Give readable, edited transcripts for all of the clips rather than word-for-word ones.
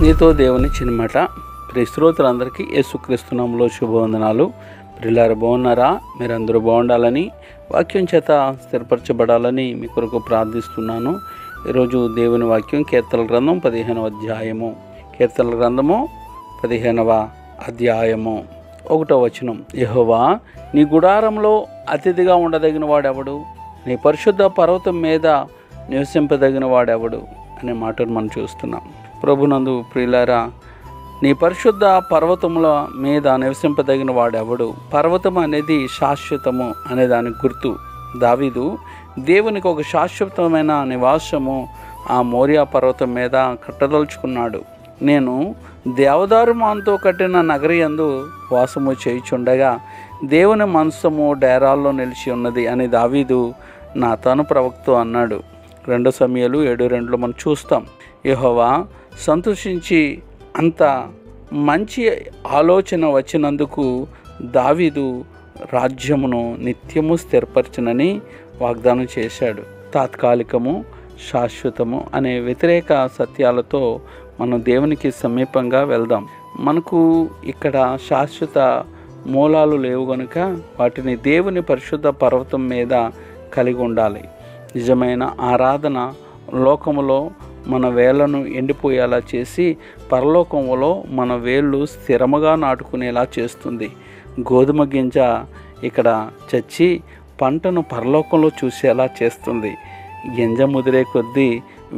నీతో దేవుని చిన్నమాట. ప్రియ శ్రోతలందరికీ యేసుక్రీస్తు నామములో శుభవందనాలు. ప్రియులారా, బాగున్నారా? మీరందరూ బాగుండాలని, వాక్యం చేత స్థిరపరచబడాలని మీ కొరకు ప్రార్థిస్తున్నాను. ఈరోజు దేవుని వాక్యం కీర్తనల గ్రంథం 15వ అధ్యాయము. కీర్తనల గ్రంథము 15వ అధ్యాయము 1వ వచనం. యెహోవా, నీ గుడారంలో అతిథిగా ఉండదగిన వాడెవడు? నీ పరిశుద్ధ పర్వతం మీద నివసింపదగిన వాడెవడు అనే మాటను మనం చూస్తున్నాం. ప్రభునందు ప్రియులారా, నీ పరిశుద్ధ పర్వతముల మీద నివసింపదగిన వాడెవడు? పర్వతం అనేది శాశ్వతము అనే దానికి గుర్తు. దావీదు దేవునికి ఒక శాశ్వతమైన నివాసము ఆ మోరియా పర్వతం మీద కట్టదలుచుకున్నాడు. నేను దేవదారు మాంతో కట్టిన నగరి యందు వాసము చేయుచుండగా దేవుని మనస్సము డేరాల్లో నిలిచి ఉన్నది అని దావీదు నాతాను ప్రవక్త అన్నాడు. 2 సమూయేలు 7:2 మనం చూస్తాం. యెహోవా సంతోషించి అంత మంచి ఆలోచన వచ్చినందుకు దావీదు రాజ్యమును నిత్యము స్థిరపరచునని వాగ్దానం చేశాడు. తాత్కాలికము, శాశ్వతము అనే వ్యతిరేక సత్యాలతో మనం దేవునికి సమీపంగా వెళ్దాం. మనకు ఇక్కడ శాశ్వత మూలాలు లేవు కనుక వాటిని దేవుని పరిశుద్ధ పర్వతం మీద కలిగి ఉండాలి. నిజమైన ఆరాధన లోకములో మన వేళ్లను ఎండిపోయేలా చేసి పరలోకములో మన వేళ్ళు స్థిరముగా నాటుకునేలా చేస్తుంది. గోధుమ గింజ ఇక్కడ చచ్చి పంటను పరలోకంలో చూసేలా చేస్తుంది. గింజ ముదిరే కొద్దీ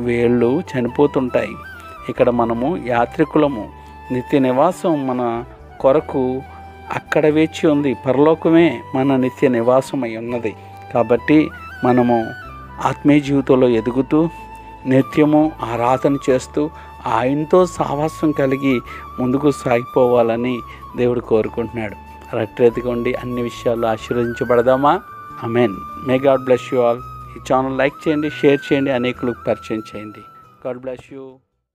వేళ్ళు చనిపోతుంటాయి. ఇక్కడ మనము యాత్రికులము. నిత్య నివాసం మన కొరకు అక్కడ వేచి ఉంది. పరలోకమే మన నిత్య నివాసమై ఉన్నది. కాబట్టి మనము ఆత్మీయ జీవితంలో ఎదుగుతూ నిత్యము ఆరాధన చేస్తూ ఆయనతో సావాసం కలిగి ముందుకు సాగిపోవాలని దేవుడు కోరుకుంటున్నాడు. అట్లయితే అన్ని విషయాలు ఆశీర్వదించబడదామా? Amen. May God bless you all. ఈ ఛానల్ లైక్ చేయండి, షేర్ చేయండి, అనేకులకు పరిచయం చేయండి. God bless you.